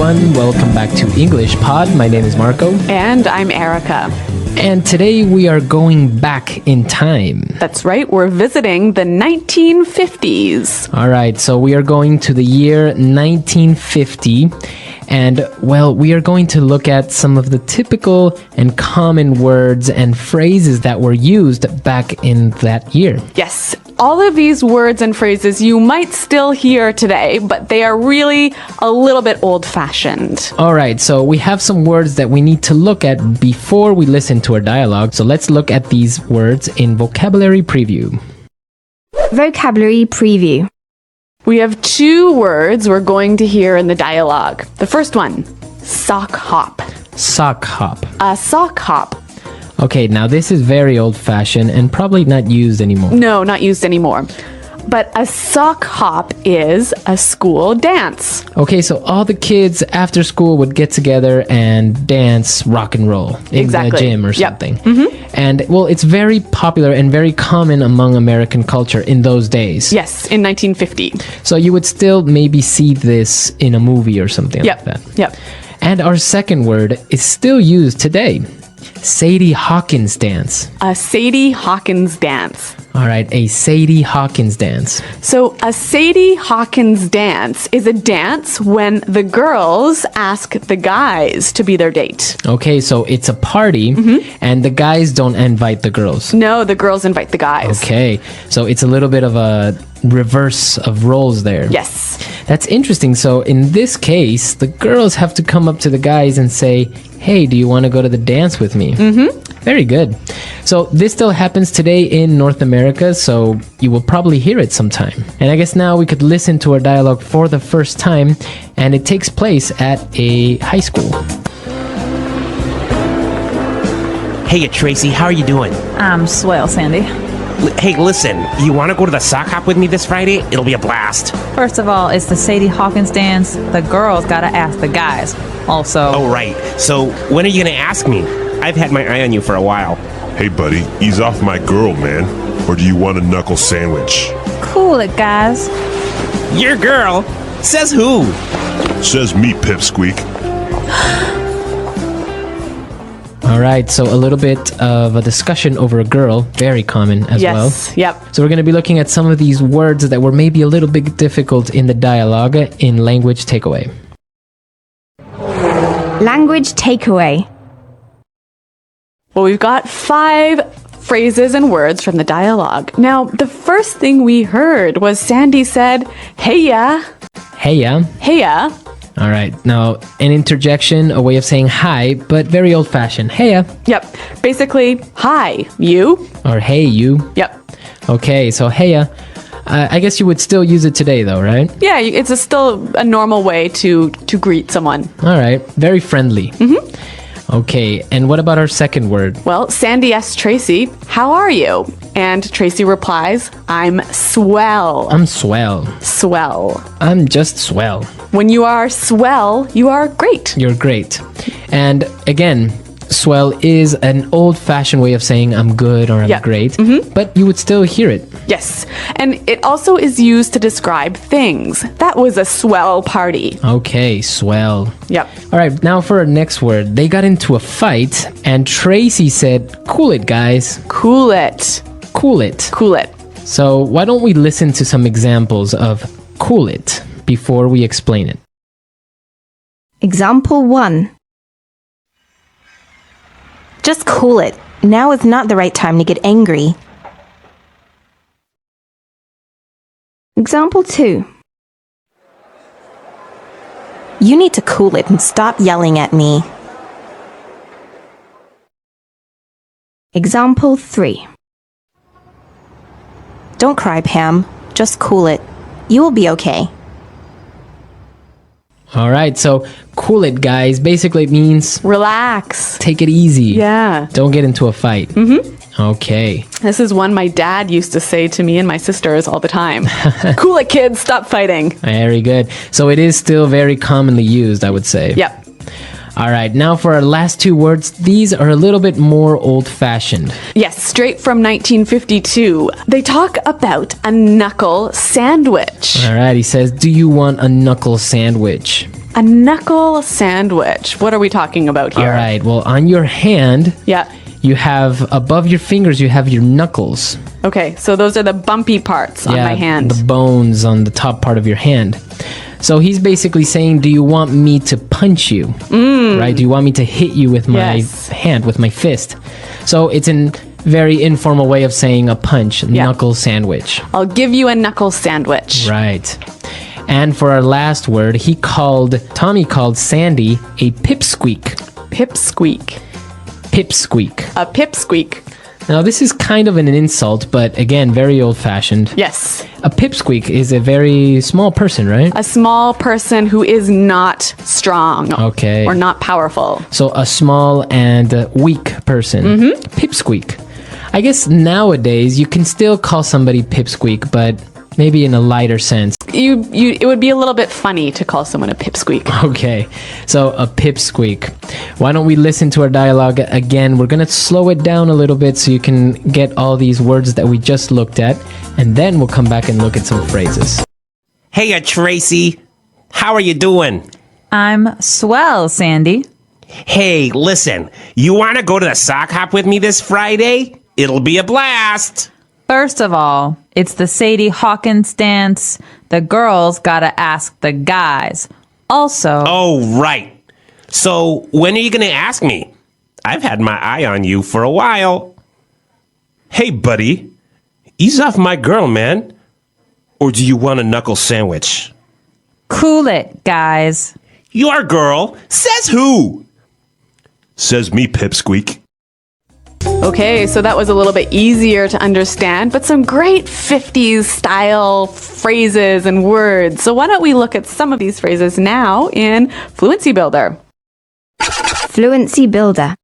everyone. Welcome back to English Pod. My name is Marco. And I'm Erica. And today we are going back in time. That's right. We're visiting the 1950s. All right. So we are going to the year 1950. And, well, we are going to look at some of the typical and common words and phrases that were used back in that year. Yes. All of these words and phrases you might still hear today, but they are really a little bit old-fashioned. All right, so we have some words that we need to look at before we listen to our dialogue. So let's look at these words in vocabulary preview. Vocabulary preview. We have two words we're going to hear in the dialogue. The first one, sock hop. Sock hop. A sock hop. Okay, now this is very old-fashioned and probably not used anymore. No, not used anymore. But a sock hop is a school dance. Okay, so all the kids after school would get together and dance rock and roll in the gym or something. And, well, it's very popular and very common among American culture in those days. Yes, in 1950. So you would still maybe see this in a movie or something like that. Yep. And our second word is still used today. Sadie Hawkins dance. A Sadie Hawkins dance. All right, a Sadie Hawkins dance. So a Sadie Hawkins dance is a dance when the girls ask the guys to be their date. Okay, so it's a party and the guys don't invite the girls. No, the girls invite the guys. Okay, so it's a little bit of a reverse of roles there. Yes. That's interesting. So in this case, the girls have to come up to the guys and say, hey, do you want to go to the dance with me? Very good. So this still happens today in North America, so you will probably hear it sometime. And I guess now we could listen to our dialogue for the first time, and it takes place at a high school. Hey, Tracy, how are you doing? I'm swell, Sandy. Hey, listen, you want to go to the sock hop with me this Friday? It'll be a blast. First of all, it's the Sadie Hawkins dance. The girls gotta ask the guys. Also, Oh, right. So, when are you going to ask me? I've had my eye on you for a while. Hey, buddy, ease off my girl, man. Or do you want a knuckle sandwich? cool it, guys. Your girl? Says who? Says me, pipsqueak. All right, so a little bit of a discussion over a girl, very common as well. Yes, yep. So we're going to be looking at some of these words that were maybe a little bit difficult in the dialogue in language takeaway. Language takeaway. Well, we've got 5 phrases and words from the dialogue. Now, the first thing we heard was Sandy said, "Heya, Heya. heya." All right, now an interjection, a way of saying hi, but very old-fashioned. Heya. Yep. Basically, hi, you. Or hey, you. Yep. Okay, so heya. I guess you would still use it today, though, right? Yeah, it's still a normal way to greet someone. All right, very friendly. Okay, and what about our second word? Well, Sandy asks Tracy, "How are you?" And Tracy replies, "I'm swell." I'm swell. Swell. I'm just swell. When you are swell, you are great. You're great. And again, swell is an old-fashioned way of saying I'm good or I'm Yeah. great, but you would still hear it. Yes. And it also is used to describe things. That was a swell party. Okay, swell. Yep. All right, now for our next word. They got into a fight, and Tracy said, "Cool it, guys. Cool it. Cool it." Cool it. So why don't we listen to some examples of cool it before we explain it? Example 1. Just cool it. Now is not the right time to get angry. Example 2. You need to cool it and stop yelling at me. Example 3. Don't cry, Pam. Just cool it. You will be okay. All right, so cool it, guys. Basically, it means Relax. take it easy. Yeah. Don't get into a fight. Okay. This is one my dad used to say to me and my sisters all the time. Cool it, kids. Stop fighting. Very good. So it is still very commonly used, I would say. Yep. All right, now for our last two words. These are a little bit more old-fashioned. Yes, straight from 1952. They talk about a knuckle sandwich. All right, he says, do you want a knuckle sandwich? A knuckle sandwich. What are we talking about here? All right, well, on your hand, Yeah. you have, above your fingers, you have your knuckles. Okay, so those are the bumpy parts on my hand. The bones on the top part of your hand. So he's basically saying, do you want me to punch you? Right? Do you want me to hit you with my Yes. hand, with my fist? So it's a very informal way of saying a punch, knuckle sandwich. I'll give you a knuckle sandwich. Right. And for our last word, Tommy called Sandy a pipsqueak. Pipsqueak. Pipsqueak. A pipsqueak. Now, this is kind of an insult, but again, very old-fashioned. Yes. A pipsqueak is a very small person, right? A small person who is not strong. Okay. Or not powerful. So a small and weak person. Pipsqueak. I guess nowadays you can still call somebody pipsqueak, but maybe in a lighter sense. It would be a little bit funny to call someone a pipsqueak. Okay, so a pipsqueak. Why don't we listen to our dialogue again? We're going to slow it down a little bit so you can get all these words that we just looked at, and then we'll come back and look at some phrases. Hey, Tracy. How are you doing? I'm swell, Sandy. Hey, listen. You want to go to the sock hop with me this Friday? It'll be a blast. First of all, it's the Sadie Hawkins dance. The girls gotta ask the guys. Also, Oh, right. So, when are you going to ask me? I've had my eye on you for a while. Hey, buddy. Ease off my girl, man. Or do you want a knuckle sandwich? cool it, guys. Your girl? Says who? Says me, pipsqueak. Okay, so that was a little bit easier to understand, but some great 50s style phrases and words. So why don't we look at some of these phrases now in Fluency Builder? Fluency Builder.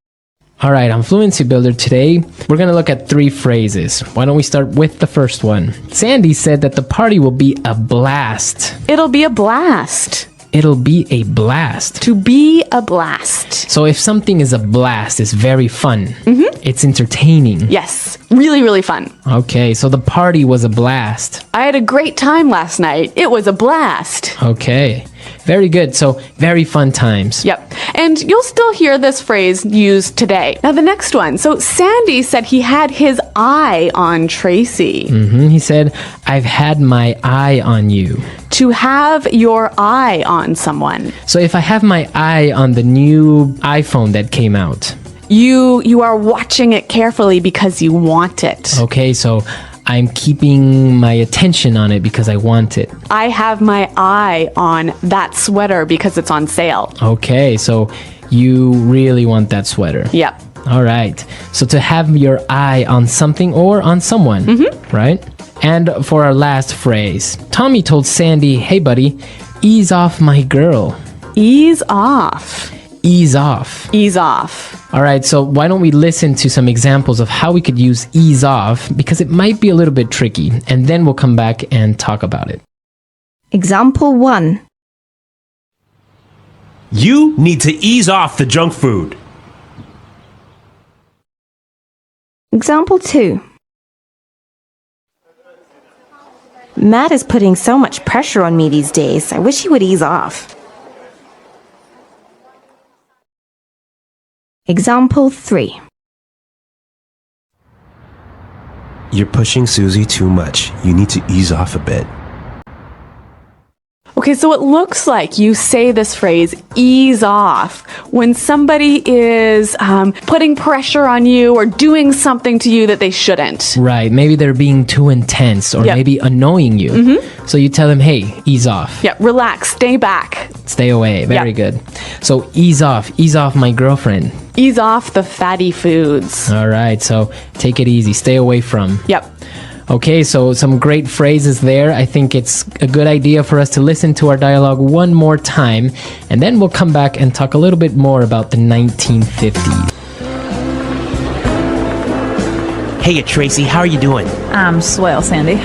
All right, on Fluency Builder today, we're going to look at 3 phrases. Why don't we start with the first one? Sandy said that the party will be a blast. It'll be a blast. It'll be a blast. To be a blast. So if something is a blast, it's very fun. It's entertaining. Yes, really, really fun. Okay, so the party was a blast. I had a great time last night. It was a blast. Okay, very good. So very fun times. Yep. And you'll still hear this phrase used today. Now, the next one. So, Sandy said he had his eye on Tracy. He said, I've had my eye on you. To have your eye on someone. So if I have my eye on the new iPhone that came out, You are watching it carefully because you want it. okay, so I'm keeping my attention on it because I want it. I have my eye on that sweater because it's on sale. Okay, so you really want that sweater. Yep. All right. So to have your eye on something or on someone, right? And for our last phrase, Tommy told Sandy, hey, buddy, ease off my girl. Ease off. Ease off. Ease off. All right, so why don't we listen to some examples of how we could use ease off, because it might be a little bit tricky, and then we'll come back and talk about it. Example 1. You need to ease off the junk food. Example 2. Matt is putting so much pressure on me these days. I wish he would ease off. Example 3. You're pushing Susie too much. You need to ease off a bit. Okay, so it looks like you say this phrase, ease off, when somebody is putting pressure on you or doing something to you that they shouldn't. Right, maybe they're being too intense or Yep. maybe annoying you. So you tell them, hey, ease off. Yeah, relax, stay back. Stay away. Very Yep. good. So ease off my girlfriend. Ease off the fatty foods. All right, so take it easy. Stay away from. Yep. Okay, so some great phrases there. I think it's a good idea for us to listen to our dialogue one more time, and then we'll come back and talk a little bit more about the 1950s. Hey, Tracy, how are you doing? I'm swell, Sandy.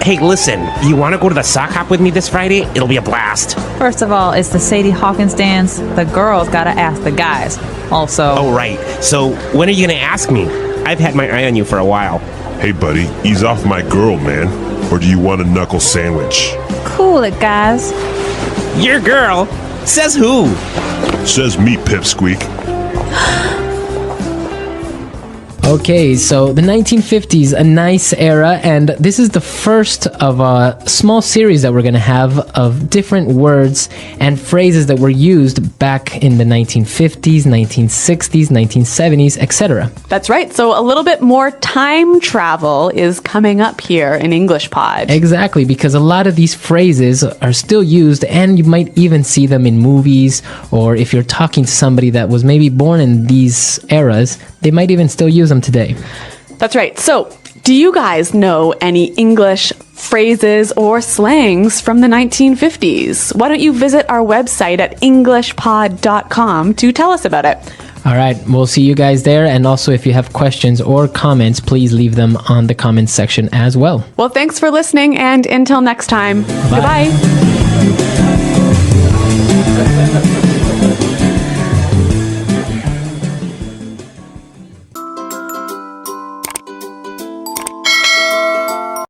Hey, listen, you want to go to the sock hop with me this Friday? It'll be a blast. First of all, it's the Sadie Hawkins dance. The girls gotta ask the guys. Also, Oh, right. So, when are you going to ask me? I've had my eye on you for a while. Hey, buddy, ease off my girl, man. Or do you want a knuckle sandwich? cool it, guys. Your girl? Says who? Says me, pipsqueak. Okay, so the 1950s, a nice era, and this is the first of a small series that we're going to have of different words and phrases that were used back in the 1950s, 1960s, 1970s, etc. That's right. So a little bit more time travel is coming up here in English Pod. Exactly, because a lot of these phrases are still used, and you might even see them in movies, or if you're talking to somebody that was maybe born in these eras, they might even still use them today. That's right. So, do you guys know any English phrases or slangs from the 1950s? Why don't you visit our website at englishpod.com to tell us about it? All right, we'll see you guys there, and also if you have questions or comments, please leave them on the comments section as well. Well, thanks for listening, and until next time, goodbye.